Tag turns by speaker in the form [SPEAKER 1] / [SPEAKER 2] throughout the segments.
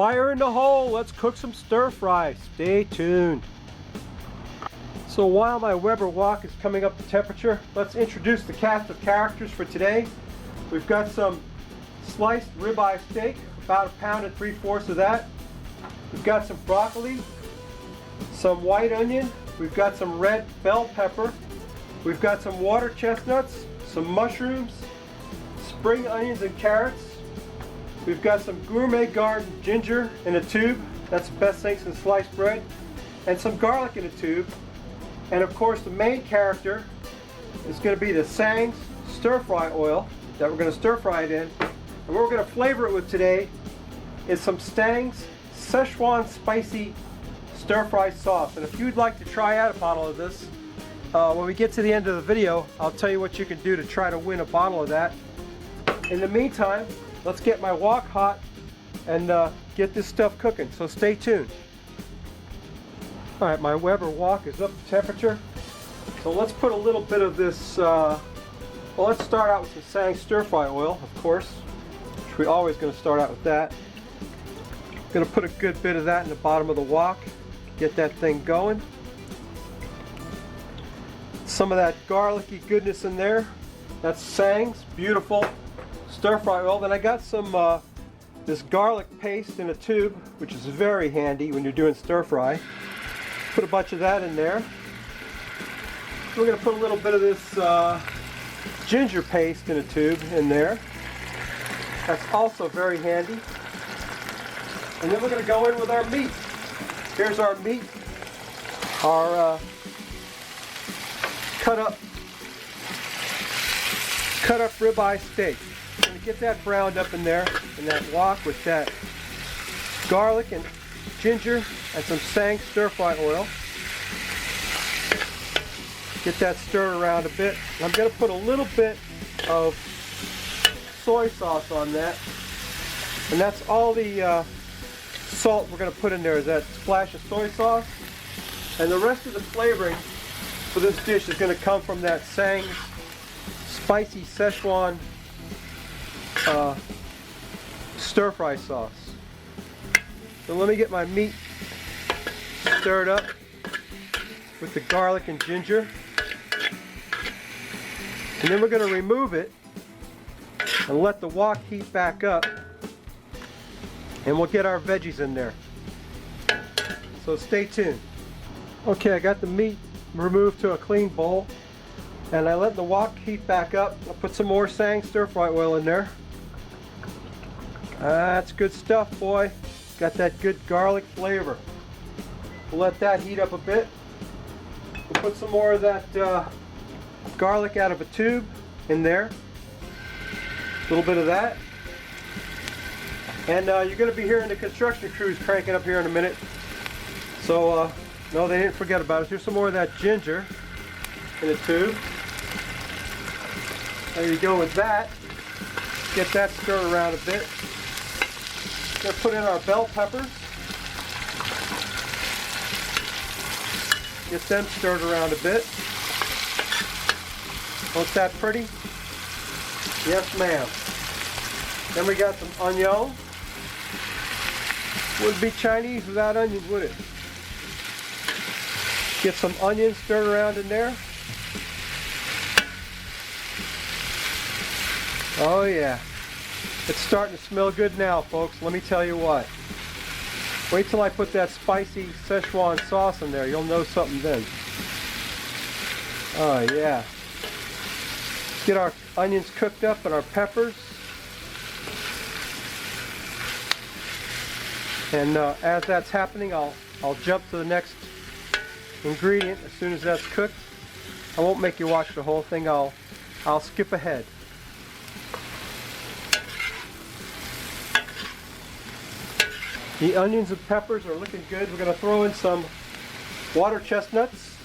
[SPEAKER 1] Fire in the hole, let's cook some stir fry. Stay tuned. So while my Weber wok is coming up to temperature, let's introduce the cast of characters for today. We've got some sliced ribeye steak, about 1 3/4 pounds of that. We've got some broccoli, some white onion, we've got some red bell pepper, we've got some water chestnuts, some mushrooms, spring onions and carrots. We've got some gourmet garden ginger in a tube, that's the best thing since sliced bread, and some garlic in a tube. And of course the main character is going to be the Tsang's stir fry oil that we're going to stir fry it in. And what we're going to flavor it with today is some Tsang's Szechuan spicy stir fry sauce. And if you'd like to try out a bottle of this, when we get to the end of the video, I'll tell you what you can do to try to win a bottle of that. In the meantime, let's get my wok hot and get this stuff cooking, so stay tuned. Alright, my Weber wok is up to temperature. So let's put a little bit of this, well, let's start out with some Tsang stir fry oil, of course, which we're always going to start out with that. Going to put a good bit of that in the bottom of the wok, get that thing going. Some of that garlicky goodness in there, that's Tsang's beautiful stir fry oil. Then I got some this garlic paste in a tube, which is very handy when you're doing stir fry. Put a bunch of that in there. We're going to put a little bit of this ginger paste in a tube in there. That's also very handy. And then we're going to go in with our meat. Here's our meat, our cut up ribeye steak. We're going to get that browned up in there in that wok with that garlic and ginger and some Tsang stir fry oil. Get that stirred around a bit. And I'm going to put a little bit of soy sauce on that. And that's all the salt we're going to put in there, is that splash of soy sauce. And the rest of the flavoring for this dish is going to come from that Tsang's spicy Szechuan stir fry sauce. So let me get my meat stirred up with the garlic and ginger. And then we're going to remove it and let the wok heat back up. And we'll get our veggies in there. So stay tuned. Okay, I got the meat removed to a clean bowl. And I let the wok heat back up. I'll put some more Tsang stir fry oil in there. That's good stuff, boy. Got that good garlic flavor. We'll let that heat up a bit. We'll put some more of that garlic out of a tube in there. A little bit of that. And you're going to be hearing the construction crews cranking up here in a minute. So, no, they didn't forget about us. Here's some more of that ginger in a tube. There you go with that. Get that stirred around a bit. Going to put in our bell peppers. Get them stirred around a bit. Looks that pretty? Yes, ma'am. Then we got some onion. Wouldn't be Chinese without onions, would it? Get some onions stirred around in there. Oh yeah. It's starting to smell good now, folks. Let me tell you what. Wait till I put that spicy Szechuan sauce in there. You'll know something then. Oh yeah. Get our onions cooked up and our peppers. And as that's happening, I'll jump to the next ingredient as soon as that's cooked. I won't make you watch the whole thing. I'll skip ahead. The onions and peppers are looking good. We're going to throw in some water chestnuts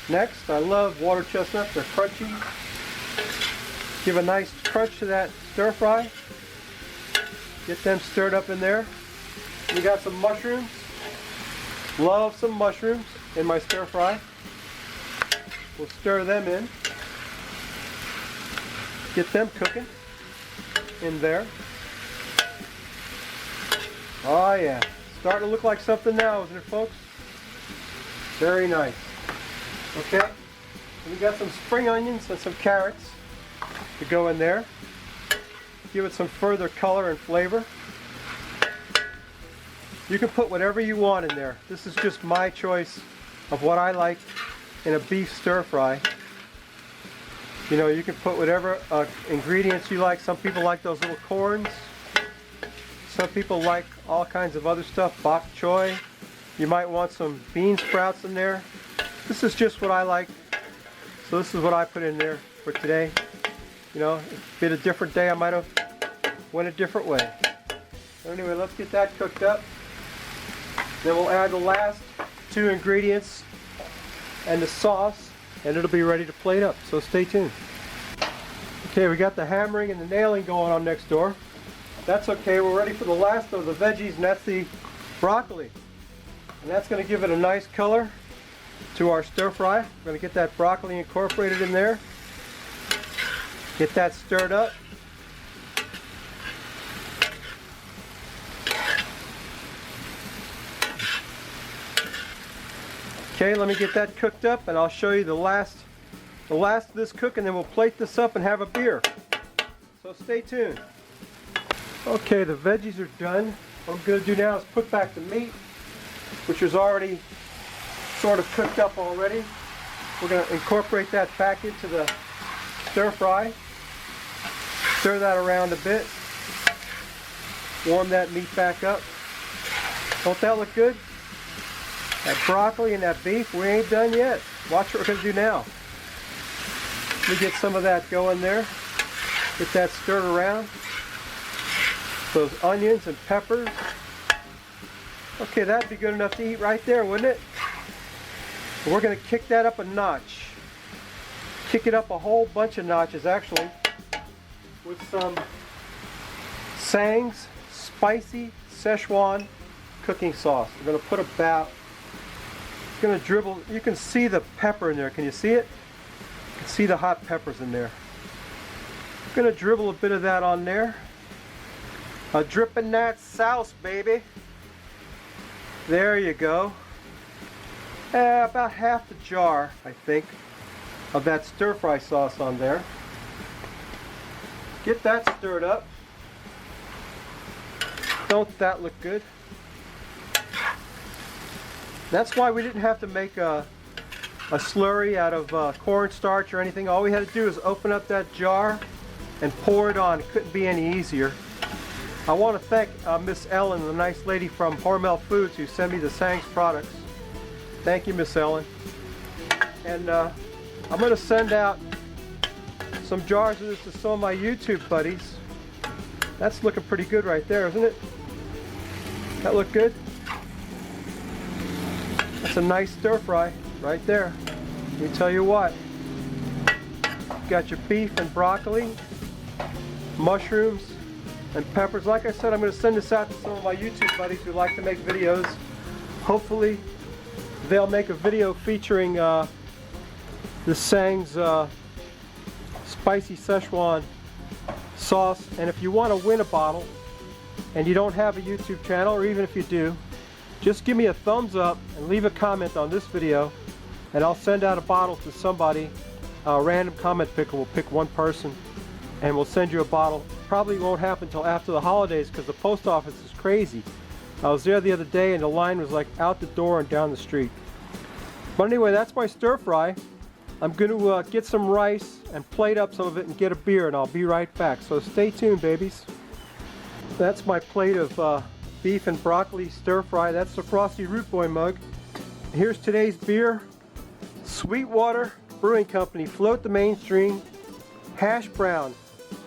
[SPEAKER 1] next. I love water chestnuts. They're crunchy. Give a nice crunch to that stir fry. Get them stirred up in there. We got some mushrooms. Love some mushrooms in my stir fry. We'll stir them in. Get them cooking in there. Oh yeah, starting to look like something now, isn't it, folks? Very nice. Okay, and we got some spring onions and some carrots to go in there. Give it some further color and flavor. You can put whatever you want in there. This is just my choice of what I like in a beef stir fry. You know, you can put whatever ingredients you like. Some people like those little corns. Some people like all kinds of other stuff, bok choy. You might want some bean sprouts in there. This is just what I like. So this is what I put in there for today. You know, if it's been a different day, I might have went a different way. So anyway, let's get that cooked up. Then we'll add the last two ingredients and the sauce, and it'll be ready to plate up. So stay tuned. Okay, we got the hammering and the nailing going on next door. That's okay, we're ready for the last of the veggies, and that's the broccoli. And that's going to give it a nice color to our stir fry. We're going to get that broccoli incorporated in there. Get that stirred up. Okay, let me get that cooked up and I'll show you the last of this cook, and then we'll plate this up and have a beer. So stay tuned. Okay, the veggies are done. What I'm going to do now is put back the meat, which is already sort of cooked up already. We're going to incorporate that back into the stir fry. Stir that around a bit. Warm that meat back up. Don't that look good? That broccoli and that beef, we ain't done yet. Watch what we're going to do now. Let me get some of that going there. Get that stirred around. Those onions and peppers. Okay, that'd be good enough to eat right there, wouldn't it? But we're going to kick that up a notch. Kick it up a whole bunch of notches, actually, with some Tsang's spicy Szechuan cooking sauce. We're going to put about, going to dribble, you can see the pepper in there. Can you see it? You can see the hot peppers in there. I'm going to dribble a bit of that on there. Dripping that sauce, baby. There you go. About half the jar, I think, of that stir fry sauce on there. Get that stirred up. Don't that look good? That's why we didn't have to make a slurry out of cornstarch or anything. All we had to do is open up that jar and pour it on. It couldn't be any easier. I want to thank Miss Ellen, the nice lady from Hormel Foods, who sent me the Tsang's products. Thank you, Miss Ellen. And I'm going to send out some jars of this to some of my YouTube buddies. That's looking pretty good right there, isn't it? That look good? That's a nice stir fry right there. Let me tell you what. You got your beef and broccoli, mushrooms, and peppers. Like I said, I'm going to send this out to some of my YouTube buddies who like to make videos. Hopefully they'll make a video featuring the Tsang's spicy Szechuan sauce. And if you want to win a bottle and you don't have a YouTube channel, or even if you do, just give me a thumbs up and leave a comment on this video, and I'll send out a bottle to somebody. A random comment picker will pick one person and we'll send you a bottle. Probably won't happen until after the holidays because the post office is crazy. I was there the other day and the line was like out the door and down the street. But anyway, that's my stir fry. I'm going to get some rice and plate up some of it and get a beer, and I'll be right back. So stay tuned, babies. That's my plate of beef and broccoli stir fry. That's the Frosty Root Boy mug. Here's today's beer. Sweetwater Brewing Company, Float the Mainstream, Hash Brown,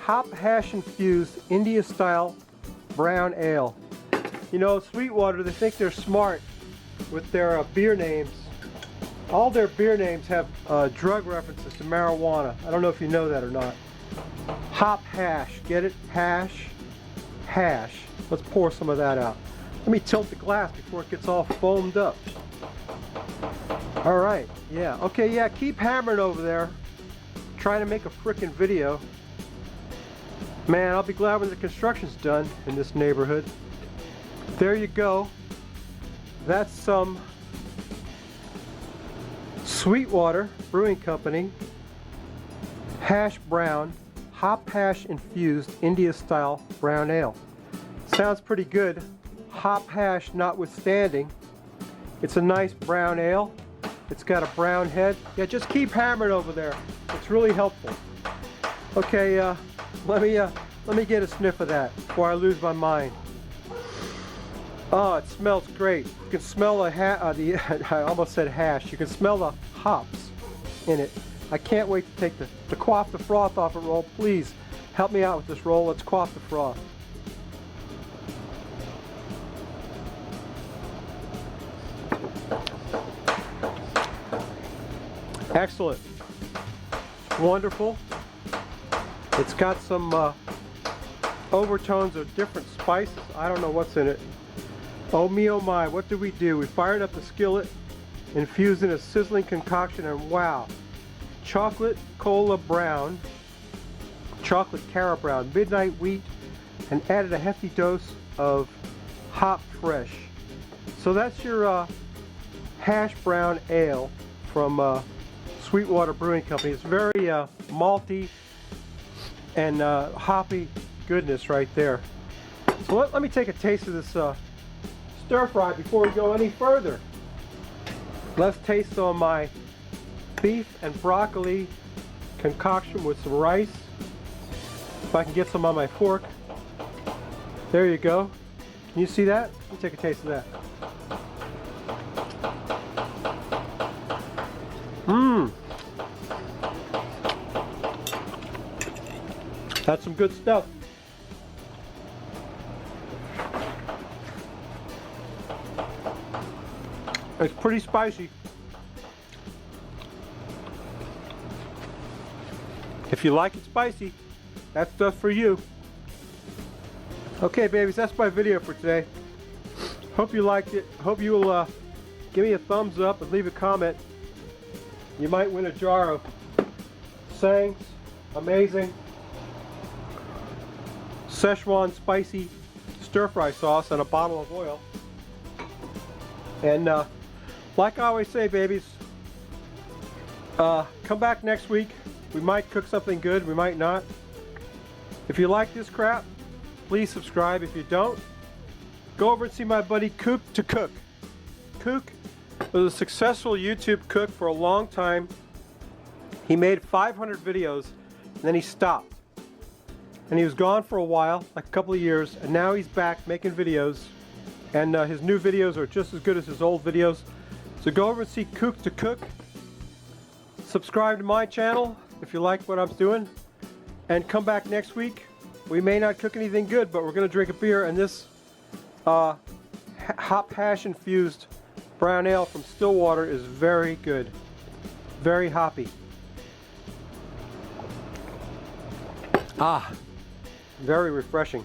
[SPEAKER 1] Hop Hash Infused India Style Brown Ale. You know, Sweetwater, they think they're smart with their beer names. All their beer names have drug references to marijuana. I don't know if you know that or not. Hop Hash, get it? Hash, hash. Let's pour some of that out. Let me tilt the glass before it gets all foamed up. All right, yeah, okay, yeah, keep hammering over there. Trying to make a frickin' video. Man, I'll be glad when the construction's done in this neighborhood. There you go. That's some Sweetwater Brewing Company hash brown, hop hash infused India style brown ale. Sounds pretty good. Hop hash notwithstanding. It's a nice brown ale. It's got a brown head. Yeah, just keep hammering over there. It's really helpful. Okay, let me get a sniff of that before I lose my mind. Oh, it smells great. You can smell I almost said hash. You can smell the hops in it. I can't wait to quaff the froth off it, roll. Please help me out with this roll. Let's quaff the froth. Excellent. Wonderful. It's got some overtones of different spices. I don't know what's in it. Oh me, oh my, what did we do? We fired up the skillet, infused in a sizzling concoction, and wow. Chocolate cola brown, chocolate cara brown, midnight wheat, and added a hefty dose of hop fresh. So that's your hash brown ale from Sweetwater Brewing Company. It's very malty and hoppy goodness right there. So let me take a taste of this stir fry before we go any further. Let's taste on my beef and broccoli concoction with some rice. If I can get some on my fork. There you go. Can you see that? Let me take a taste of that. Mmm. That's some good stuff. It's pretty spicy. If you like it spicy, that's stuff for you. Okay, babies, that's my video for today. Hope you liked it. Hope you will give me a thumbs up and leave a comment. You might win a jar of Tsang's amazing Szechuan spicy stir fry sauce and a bottle of oil. And like I always say, babies, come back next week. We might cook something good, we might not. If you like this crap, please subscribe. If you don't, go over and see my buddy Kook to Cook. Kook was a successful YouTube cook for a long time. He made 500 videos and then he stopped. And he was gone for a while, like a couple of years, and now he's back making videos. And his new videos are just as good as his old videos. So go over and see Kook to Cook. Subscribe to my channel if you like what I'm doing. And come back next week. We may not cook anything good, but we're going to drink a beer. And this hop hash infused brown ale from Stillwater is very good. Very hoppy. Ah, very refreshing.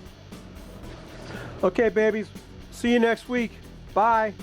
[SPEAKER 1] Okay, babies. See you next week. Bye.